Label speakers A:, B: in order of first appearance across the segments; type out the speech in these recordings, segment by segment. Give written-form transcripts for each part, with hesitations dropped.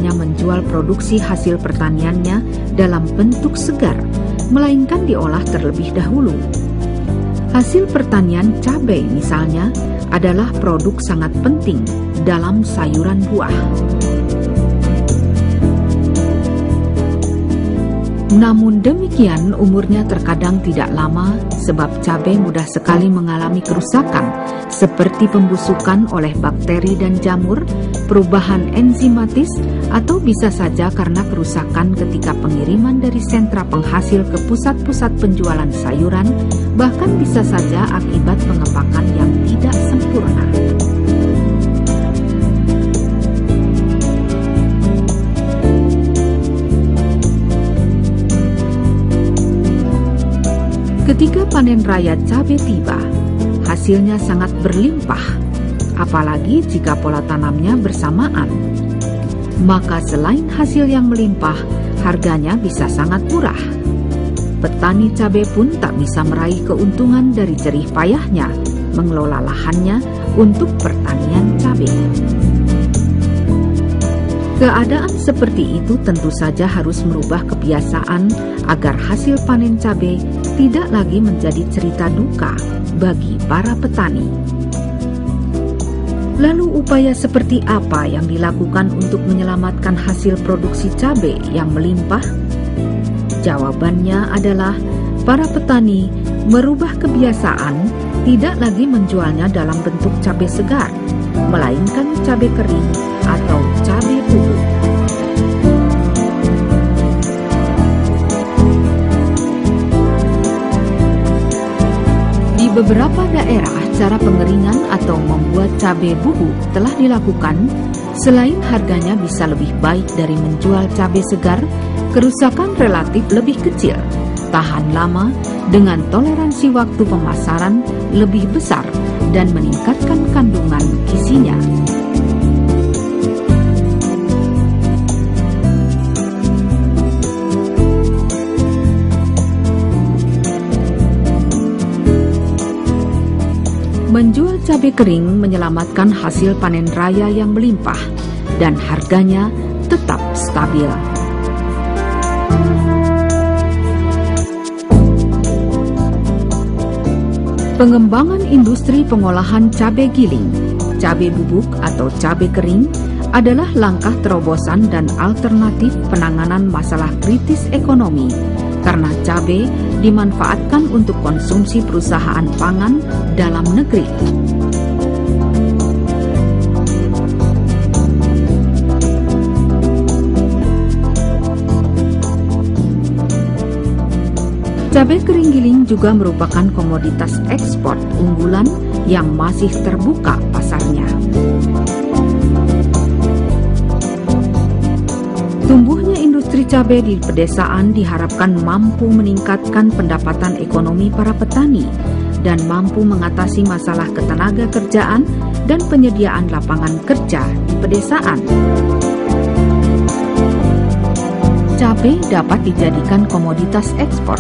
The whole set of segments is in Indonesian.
A: hanya menjual produksi hasil pertaniannya dalam bentuk segar, melainkan diolah terlebih dahulu. Hasil pertanian cabai misalnya adalah produk sangat penting dalam sayuran buah. Namun demikian, umurnya terkadang tidak lama sebab cabai mudah sekali mengalami kerusakan seperti pembusukan oleh bakteri dan jamur, perubahan enzimatis, atau bisa saja karena kerusakan ketika pengiriman dari sentra penghasil ke pusat-pusat penjualan sayuran, bahkan bisa saja akibat pengepakan yang tidak sempurna. Ketika panen raya cabai tiba, hasilnya sangat berlimpah, apalagi jika pola tanamnya bersamaan. Maka selain hasil yang melimpah, harganya bisa sangat murah. Petani cabai pun tak bisa meraih keuntungan dari jerih payahnya mengelola lahannya untuk pertanian cabai. Keadaan seperti itu tentu saja harus merubah kebiasaan agar hasil panen cabai tidak lagi menjadi cerita duka bagi para petani. Lalu upaya seperti apa yang dilakukan untuk menyelamatkan hasil produksi cabai yang melimpah? Jawabannya adalah para petani merubah kebiasaan tidak lagi menjualnya dalam bentuk cabai segar, melainkan cabai kering atau cabai bubuk. Di beberapa daerah, cara pengeringan atau membuat cabai bubuk telah dilakukan. Selain harganya bisa lebih baik dari menjual cabai segar, kerusakan relatif lebih kecil, tahan lama, dengan toleransi waktu pemasaran lebih besar, dan meningkatkan kandungan gizinya. Menjual cabai kering menyelamatkan hasil panen raya yang melimpah dan harganya tetap stabil. Pengembangan industri pengolahan cabai giling, cabai bubuk atau cabai kering adalah langkah terobosan dan alternatif penanganan masalah kritis ekonomi karena cabai dimanfaatkan untuk konsumsi perusahaan pangan dalam negeri. Cabai kering giling juga merupakan komoditas ekspor unggulan yang masih terbuka pasarnya. Tumbuhnya industri cabai di pedesaan diharapkan mampu meningkatkan pendapatan ekonomi para petani dan mampu mengatasi masalah ketenaga kerjaan dan penyediaan lapangan kerja di pedesaan. Cabai dapat dijadikan komoditas ekspor.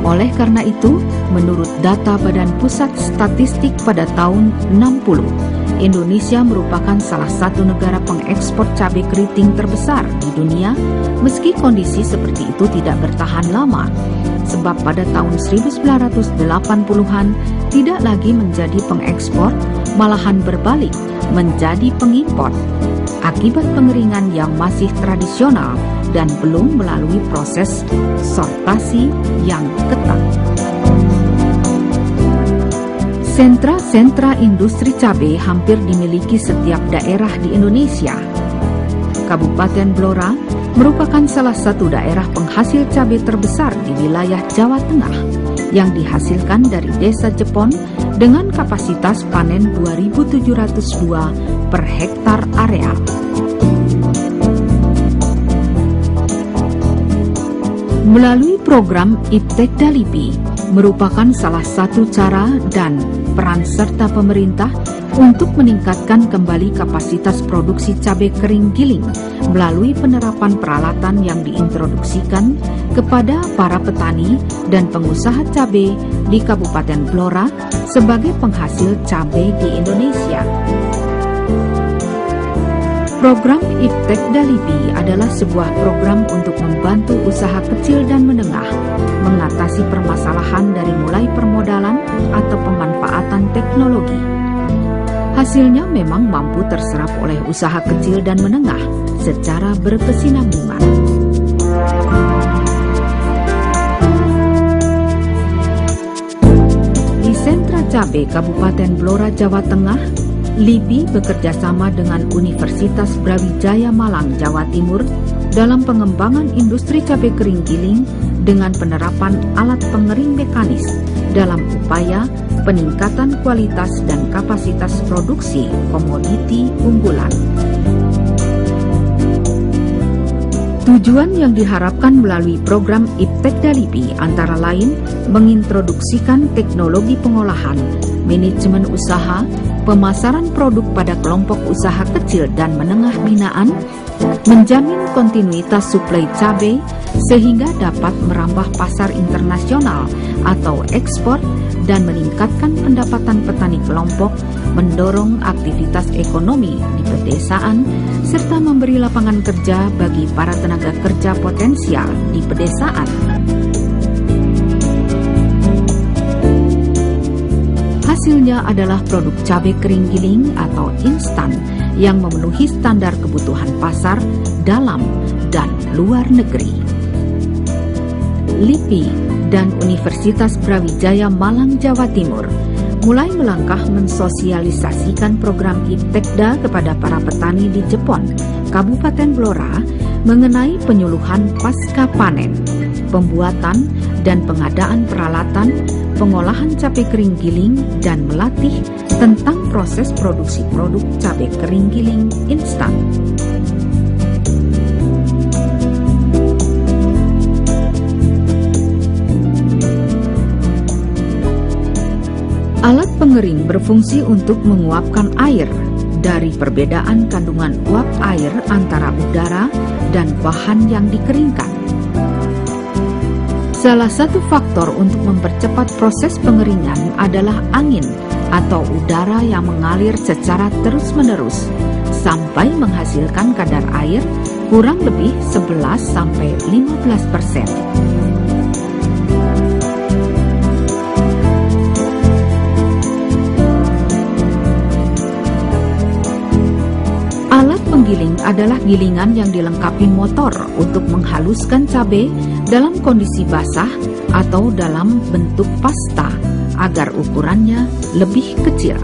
A: Oleh karena itu, menurut data Badan Pusat Statistik pada tahun 60, Indonesia merupakan salah satu negara pengekspor cabai keriting terbesar di dunia, meski kondisi seperti itu tidak bertahan lama, sebab pada tahun 1980-an tidak lagi menjadi pengekspor, malahan berbalik menjadi pengimpor, akibat pengeringan yang masih tradisional dan belum melalui proses sortasi yang ketat. Sentra-sentra industri cabai hampir dimiliki setiap daerah di Indonesia. Kabupaten Blora merupakan salah satu daerah penghasil cabai terbesar di wilayah Jawa Tengah yang dihasilkan dari Desa Jepon dengan kapasitas panen 2.702 per hektar area. Melalui program Iptek Dalipi merupakan salah satu cara dan peran serta pemerintah untuk meningkatkan kembali kapasitas produksi cabai kering giling melalui penerapan peralatan yang diintroduksikan kepada para petani dan pengusaha cabai di Kabupaten Blora sebagai penghasil cabai di Indonesia. Program Iptekda LIPI adalah sebuah program untuk membantu usaha kecil dan menengah mengatasi permasalahan dari mulai permodalan atau pemanfaatan teknologi. Hasilnya memang mampu terserap oleh usaha kecil dan menengah secara berkesinambungan. Di Sentra Cabe Kabupaten Blora, Jawa Tengah, LIPI bekerjasama dengan Universitas Brawijaya Malang, Jawa Timur dalam pengembangan industri cabai kering giling dengan penerapan alat pengering mekanis dalam upaya peningkatan kualitas dan kapasitas produksi komoditi unggulan. Tujuan yang diharapkan melalui program Iptekda LIPI antara lain mengintroduksikan teknologi pengolahan, manajemen usaha, pemasaran produk pada kelompok usaha kecil dan menengah binaan, menjamin kontinuitas suplai cabai sehingga dapat merambah pasar internasional atau ekspor dan meningkatkan pendapatan petani kelompok, mendorong aktivitas ekonomi di pedesaan, serta memberi lapangan kerja bagi para tenaga kerja potensial di pedesaan. Hasilnya adalah produk cabai kering giling atau instan yang memenuhi standar kebutuhan pasar dalam dan luar negeri. LIPI dan Universitas Brawijaya Malang, Jawa Timur mulai melangkah mensosialisasikan program Iptekda kepada para petani di Jepon, Kabupaten Blora, mengenai penyuluhan pasca panen, pembuatan dan pengadaan peralatan, pengolahan cabai kering giling, dan melatih tentang proses produksi produk cabai kering giling instan. Alat pengering berfungsi untuk menguapkan air dari perbedaan kandungan uap air antara udara dan bahan yang dikeringkan. Salah satu faktor untuk mempercepat proses pengeringan adalah angin atau udara yang mengalir secara terus-menerus sampai menghasilkan kadar air kurang lebih 11-15%. Alat penggiling adalah gilingan yang dilengkapi motor untuk menghaluskan cabai dalam kondisi basah atau dalam bentuk pasta agar ukurannya lebih kecil.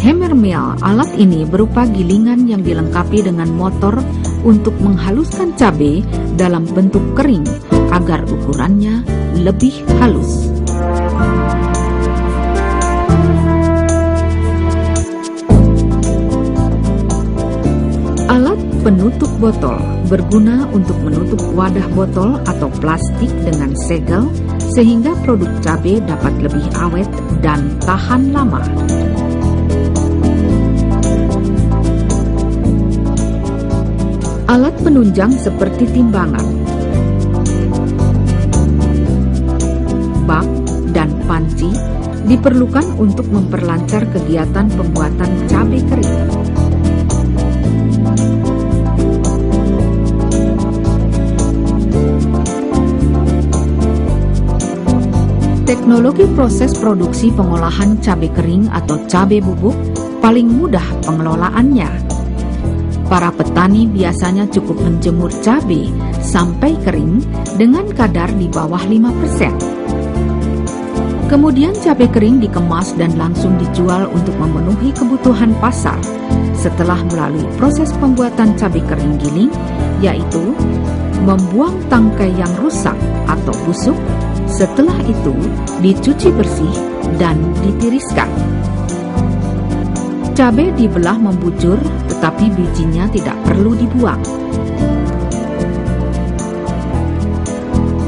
A: Hammer mill, alat ini berupa gilingan yang dilengkapi dengan motor untuk menghaluskan cabai dalam bentuk kering agar ukurannya lebih halus. Alat penutup botol berguna untuk menutup wadah botol atau plastik dengan segel sehingga produk cabai dapat lebih awet dan tahan lama. Alat penunjang seperti timbangan, bak, dan panci diperlukan untuk memperlancar kegiatan pembuatan cabai kering. Teknologi proses produksi pengolahan cabai kering atau cabai bubuk paling mudah pengelolaannya. Para petani biasanya cukup menjemur cabai sampai kering dengan kadar di bawah 5%. Kemudian cabai kering dikemas dan langsung dijual untuk memenuhi kebutuhan pasar setelah melalui proses pembuatan cabai kering giling, yaitu membuang tangkai yang rusak atau busuk. Setelah itu dicuci bersih dan ditiriskan. Cabai dibelah membujur, tetapi bijinya tidak perlu dibuang.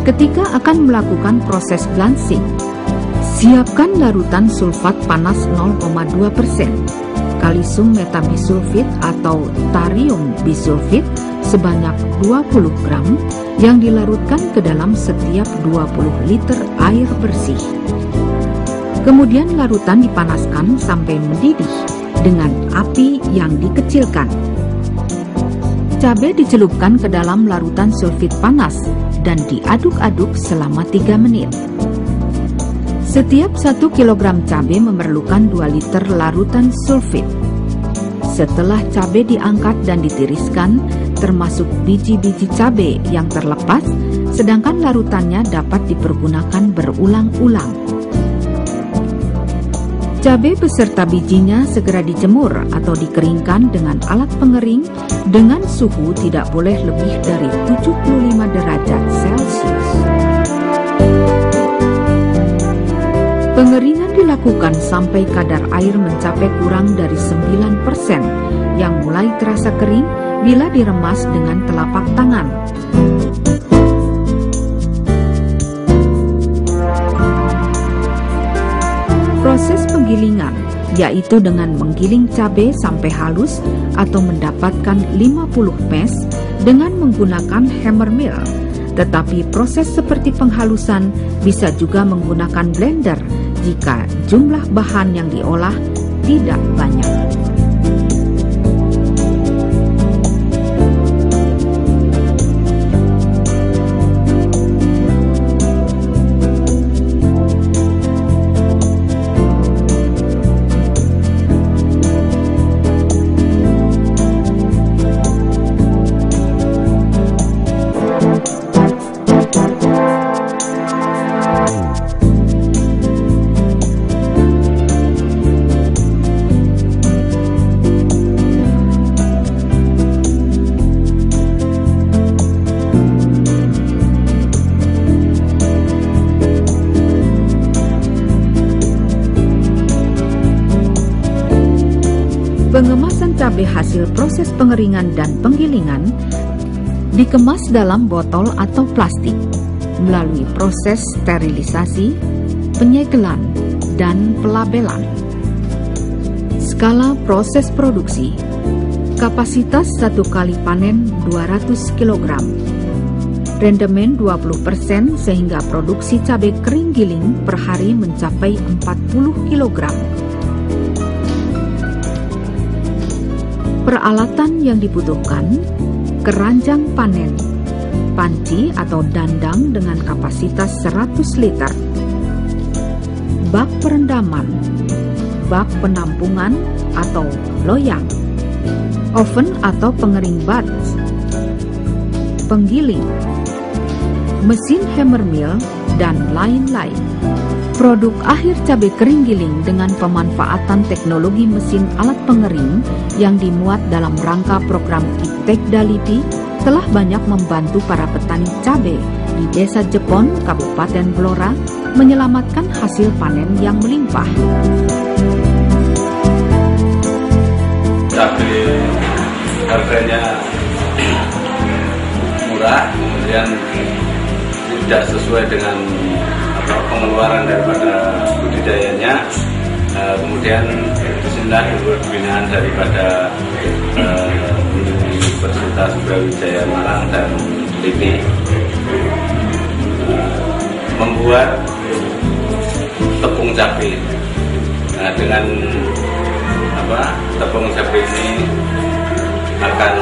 A: Ketika akan melakukan proses blanching, siapkan larutan sulfat panas 0,2%, kalsium metabisulfit atau tarium bisulfit sebanyak 20 gram yang dilarutkan ke dalam setiap 20 liter air bersih. Kemudian larutan dipanaskan sampai mendidih dengan api yang dikecilkan. Cabai dicelupkan ke dalam larutan sulfit panas dan diaduk-aduk selama 3 menit. Setiap 1 kilogram cabai memerlukan 2 liter larutan sulfit. Setelah cabai diangkat dan ditiriskan, termasuk biji-biji cabai yang terlepas, sedangkan larutannya dapat dipergunakan berulang-ulang. Cabai beserta bijinya segera dijemur atau dikeringkan dengan alat pengering dengan suhu tidak boleh lebih dari 75 derajat Celcius. Pengeringan dilakukan sampai kadar air mencapai kurang dari 9% yang mulai terasa kering bila diremas dengan telapak tangan. Proses penggilingan, yaitu dengan menggiling cabai sampai halus atau mendapatkan 50 mash dengan menggunakan hammer mill. Tetapi proses seperti penghalusan bisa juga menggunakan blender jika jumlah bahan yang diolah tidak banyak. Pengemasan cabai hasil proses pengeringan dan penggilingan dikemas dalam botol atau plastik melalui proses sterilisasi, penyegelan, dan pelabelan. Skala proses produksi, kapasitas 1 kali panen 200 kg, rendemen 20% sehingga produksi cabai kering giling per hari mencapai 40 kg. Peralatan yang dibutuhkan: keranjang panen, panci atau dandang dengan kapasitas 100 liter, bak perendaman, bak penampungan atau loyang, oven atau pengering batch, penggiling, mesin hammer mill, dan lain-lain. Produk akhir cabai kering giling dengan pemanfaatan teknologi mesin alat pengering yang dimuat dalam rangka program Iptek Dalipi telah banyak membantu para petani cabai di Desa Jepon, Kabupaten Blora menyelamatkan hasil panen yang melimpah.
B: Cabai harganya murah, kemudian tidak sesuai dengan pengeluaran daripada budidayanya, kemudian disinilah pembinaan daripada Universitas Brawijaya Malang dan LIPI membuat tepung cabai. Nah, dengan tepung cabai ini akan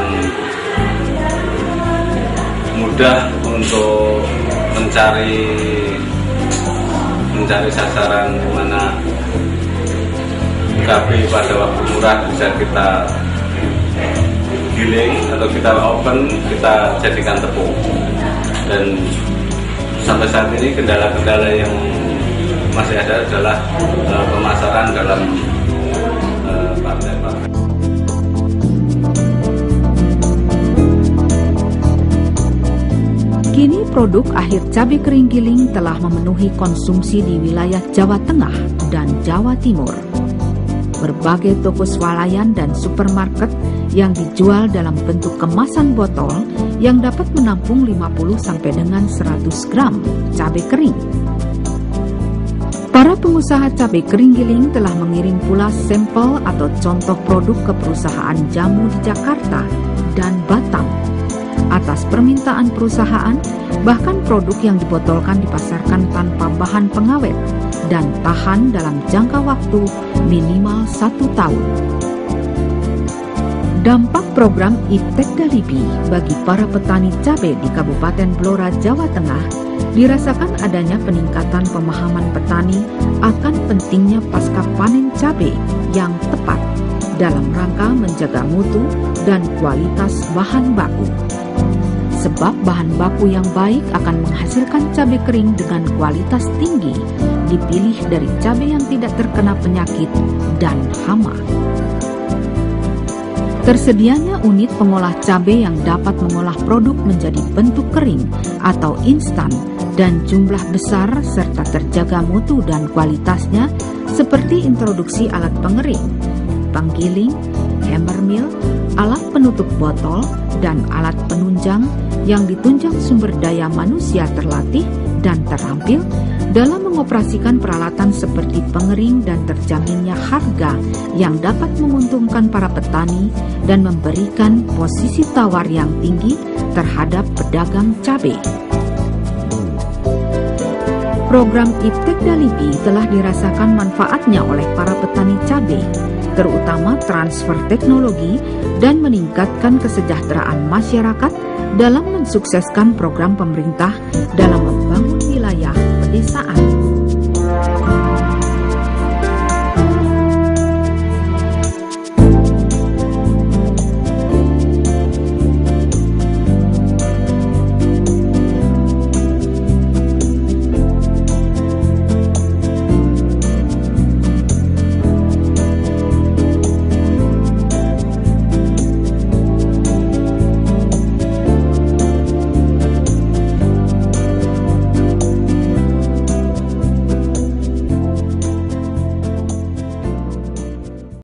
B: mudah untuk mencari sasaran di mana cabai pada waktu murah bisa kita giling atau kita oven, kita jadikan tepung. Dan sampai saat ini kendala-kendala yang masih ada adalah pemasaran dalam partai-partai.
A: Kini produk akhir cabai kering giling telah memenuhi konsumsi di wilayah Jawa Tengah dan Jawa Timur. Berbagai toko swalayan dan supermarket yang dijual dalam bentuk kemasan botol yang dapat menampung 50 sampai dengan 100 gram cabai kering. Para pengusaha cabai kering giling telah mengirim pula sampel atau contoh produk ke perusahaan jamu di Jakarta dan Batam. Atas permintaan perusahaan, bahkan produk yang dibotolkan dipasarkan tanpa bahan pengawet dan tahan dalam jangka waktu minimal 1 tahun. Dampak program Iptekda LIPI bagi para petani cabai di Kabupaten Blora, Jawa Tengah dirasakan adanya peningkatan pemahaman petani akan pentingnya pasca panen cabai yang tepat dalam rangka menjaga mutu dan kualitas bahan baku. Sebab bahan baku yang baik akan menghasilkan cabai kering dengan kualitas tinggi, dipilih dari cabai yang tidak terkena penyakit dan hama. Tersedianya unit pengolah cabai yang dapat mengolah produk menjadi bentuk kering atau instan dan jumlah besar serta terjaga mutu dan kualitasnya seperti introduksi alat pengering, penggiling, hammer mill, alat penutup botol, dan alat penunjang yang ditunjang sumber daya manusia terlatih dan terampil dalam mengoperasikan peralatan seperti pengering dan terjaminnya harga yang dapat menguntungkan para petani dan memberikan posisi tawar yang tinggi terhadap pedagang cabai. Program Iptekda LIPI telah dirasakan manfaatnya oleh para petani cabai, terutama transfer teknologi dan meningkatkan kesejahteraan masyarakat dalam mensukseskan program pemerintah dalam membangun wilayah pedesaan.